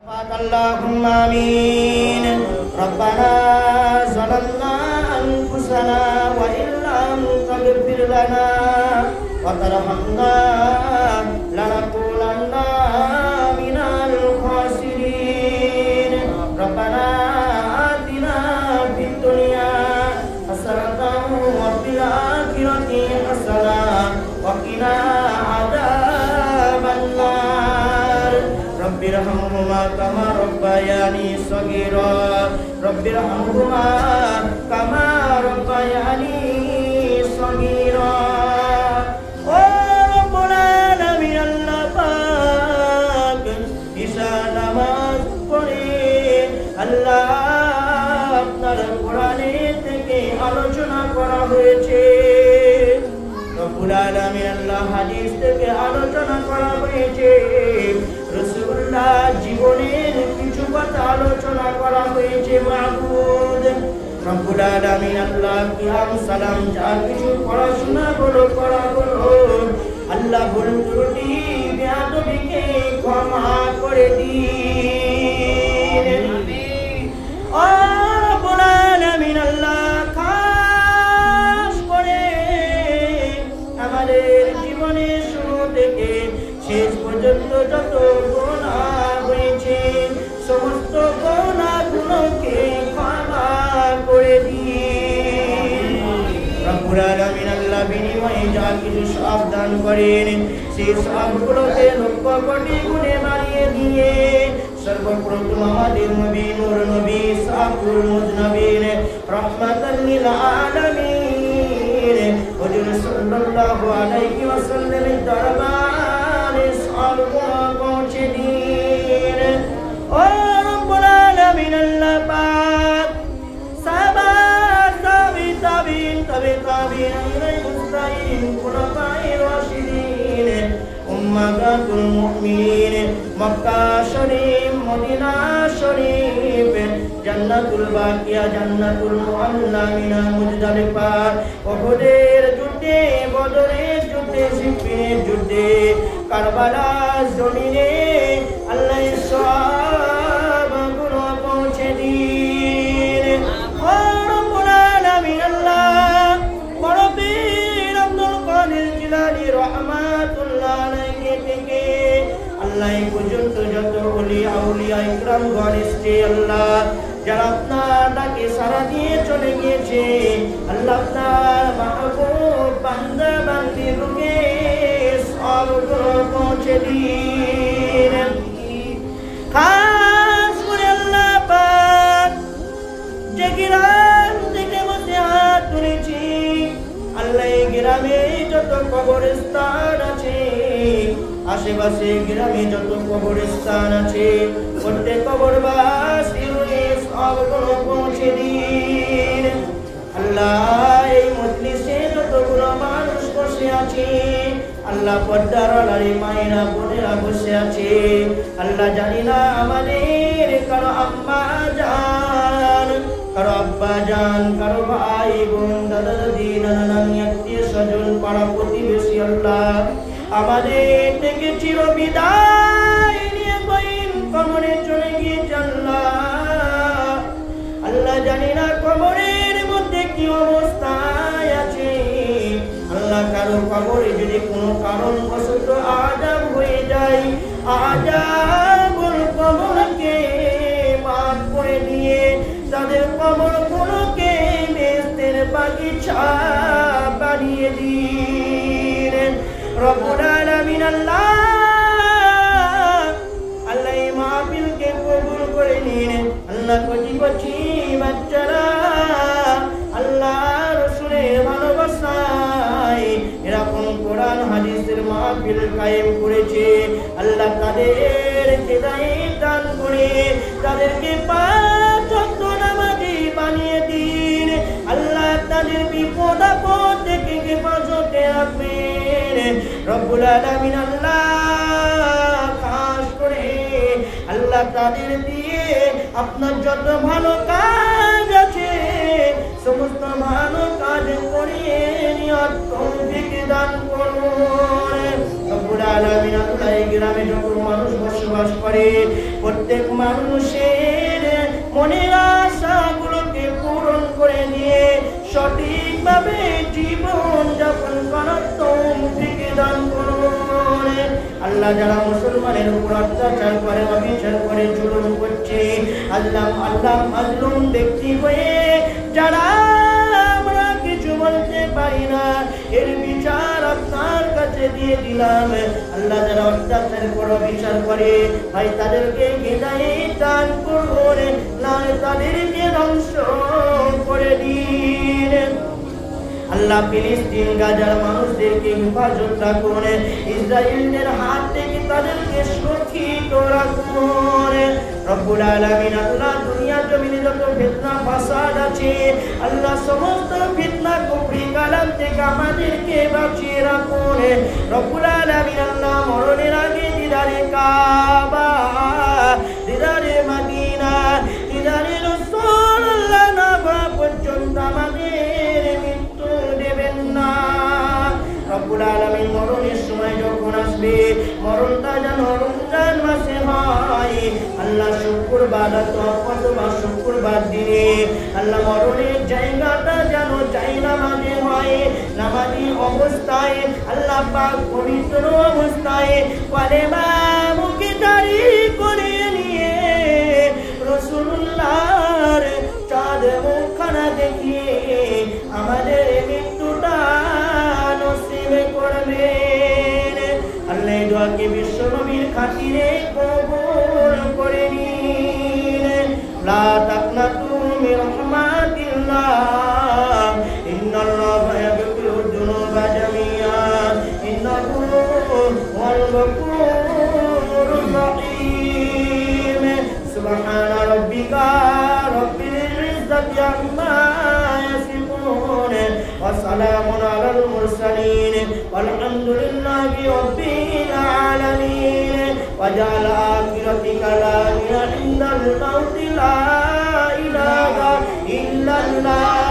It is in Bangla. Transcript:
اللهم آمين. ربنا ظلمنا أنفسنا وإن لم تغفر لنا وترحمنا لنكونن من الخاسرين. ربنا آتنا في الدنيا حسنة وفي الآخرة حسنة وقنا عذاب النار. رب ارحمهما كما ربياني صغيرا. رب ارحمهما كما ربياني صغيرا. ও রব্বুল আলামিন আল্লাহ পাক ঈশা নামাজ পড়ে আল্লাহ আপনার কোরআনে থেকে আলোচনা করা হয়েছে। রব্বুল আলামিন আল্লাহ হাদিস থেকে আলোচনা করা হয়েছে। রাসূলুল্লাহ জীবনের কিছু কথা আলোচনা করা হয়েছে। মাবুদ রব্বুল আলামিন আল্লাহ কিয়াম সালাম যা কিছু পড়াশোনা করা হলো আল্লাহ ভুল ত্রুটি বেয়াদবিকে ক্ষমা করে দিন। আমিন। ও রব্বুল আলামিন আল্লাহ খাস করে আমাদের জীবনের শুরু থেকে শেষ পর্যন্ত যত গুনাহ হয়েছে সমস্ত গুনাহগুলোকে ক্ষমা করে দিন। রব্বুল আলামিন আল্লাহ বিনিময়ে যা কিছু সওয়াব দান করেন সেই সওয়াবগুলোকে লক্ষ কোটি গুণে বাড়িয়ে দিয়ে সর্বপ্রথম আমাদের নবী নূর নবী সাফুল মুজনবিন রাহমাতাল লিল আলামিন হুজুর সাল্লাল্লাহু আলাইহি ওয়াসাল্লামের দরবারে সওয়াব পৌঁছে দিন। ও রব্বুল আলামিন আল্লাহ পাক সাহাবা তাবিঈন তাবিঈন মুস্তাহিন খুলাফায়ে রাশিদিন উম্মাহাতুল মুমিনিন মক্কা শরীফ মদিনা শরীফ জান্নাতুল বাকিয়া জান্নাতুল মুআল্লা মিনা মুজদালিফা উহুদের যুদ্ধে বদরের যুদ্ধে সিফিনের যুদ্ধে কারবালার জমিনে আল্লাহ সওয়াবগুলো পৌঁছে দিন। ও রব্বুল আলামিন আল্লাহ বড় পীর আব্দুল কাদের জিলানী রাহমাতুল্লাহ আলাইহি থেকে আল্লাহ পর্যন্ত যত ওলিয়া আউলিয়া ইকরাম গণ এসেছে আল্লাহ যারা আপনার ডাকে সাড়া দিয়ে চলে গিয়েছে আল্লাহ আপনার মাহবুব বান্দা বান্দীকে সওয়াবগুলো পৌঁছে দিন। খাস করে আল্লাহ পাক যে গ্রাম থেকে বসে হাত তুলেছি আল্লাহ এই গ্রামে যত কবরস্থান আছে আশেপাশে গ্রামে যত কবরস্থান আছে প্রত্যেক কবরবাসীর সওয়াবগুলো পৌঁছে দিন। আল্লাহ এই মজলিসে যতগুলো মানুষ বসে আছে আল্লাহ পর্দার আড়ালে মায়েরা বোনেরা বসে আছে আল্লাহ জানি না আমাদের কারো আম্মা জান কারো আব্বা জান কারো ভাই বোন দাদা দাদি নানা নানি আত্মীয় স্বজন পাড়া প্রতিবেশী আল্লাহ আমাদের থেকে চির বিদায় নিয়ে কইন কবরে চলে গিয়েছে আল্লাহ আল্লাহ জানি না কবরের মধ্যে কি অবস্থায় আছে আল্লাহ কারো কবরে যদি কোনো কারণবশত আযাব হয়ে যায় আযাবুল কবরকে মাফ করে দিয়ে তাদের কবরগুলোকে বেহেশতের বাগিচা বানিয়ে দিন। রব্বুল আলামিন আল্লাহ আল্লাহ এই মাহফিলকে কবুল করে নিন। আল্লাহ কচি কচি বাচ্চারা আল্লাহ রাসূলের ভালোবাসায় এরকম কোরআন হাদিসের মাহফিল কায়েম করেছে আল্লাহ তাদের হিদায়াত দান করে তাদেরকে পাঁচ ওয়াক্ত নামাজি বানিয়ে দিন। আল্লাহ তাদের বিপদ আপদ থেকে হেফাজতে রাখবেন। রব্বুল আলামিন আল্লাহ খাস করে আল্লাহ তাদের দিয়ে আপনার যত ভালো কাজ আছে সমস্ত ভালো কাজ করিয়ে নিয়ত তৌফিক দান করুন। রব্বুল আলামিন আল্লাহ এই গ্রামে যত মানুষ বসবাস করে প্রত্যেক মানুষের মনের আশাগুলোকে পূরণ করে দিয়ে সঠিকভাবে জীবন যাপন করার তৌফিক দান করুন। আল্লাহ যারা মুসলমানের উপর অত্যাচার করে অবিচার করে জুলুম করছে আল্লাহ মাজলুম ব্যক্তি হয়ে যারা আমরা কিছু বলতে পারি না এর বিচার আপনার কাছে দিয়ে দিলাম। আল্লাহ যারা অত্যাচার করে বিচার করে ভাই তাদেরকে হিদায়াত দান করুন না তাদেরকে ধ্বংস করে দিন। আল্লাহ ফিলিস্তিন গাজার মানুষদেরকে হেফাজত রাখুন, ইসরায়েলের হাত থেকে তাদেরকে সুরক্ষিত রাখুন। রব্বুল আলামিন আল্লাহ দুনিয়া জমিনে যত ফিতনা ফাসাদ আছে আল্লাহ সমস্ত ফিতনা কুফরি কালাম থেকে আমাদেরকে বাঁচিয়ে রাখুন। রব্বুল আলামিন আল্লাহ মরণের আগে দিদারে কাবা, দিদারে মদিনা, দিদারে রাসূলুল্লাহ না পর্যন্ত আমাদের মৃত্যু দেবেন না। রব্বুল আলামিন মরণের সময় যখন আসবে মরণটা যেন রমজান মাসে হয়। আল্লাহ শুক্রবার অথবা শুক্রবার দিনে আল্লাহ মরণের জায়গাটা যেন নামাজে হয়, নামাজি অবস্থায় আল্লাহ পাক পবিত্র অবস্থায় কালেমা মুখে জারি করে নিয়ে রাসূলুল্লাহর চাঁদ মুখখানা দেখিয়ে আমাদের মৃত্যুটা নসিব করবেন। আল্লাহ এই দোয়াকে বিশ্ব নবীর খাতিরে কবুল করে নিন। লা তাকনাতু মির রাহমাতিল্লাহ ইন্নাল্লাহা ইয়াগফিরুয যুনুবা জামিআ ইন্নাহু হুয়াল গফুরুর রহিম। সুবহানা রাব্বিকা রাব্বিল ইজ্জাতি আম্মা ইয়াসিফুন ওয়া সালামুন আলাল মুরসালিন ওয়ালহামদুলিল্লাহি রাব্বিল আলামিন। وجعل آخرة كلامنا عند الموت لا إله إلا الله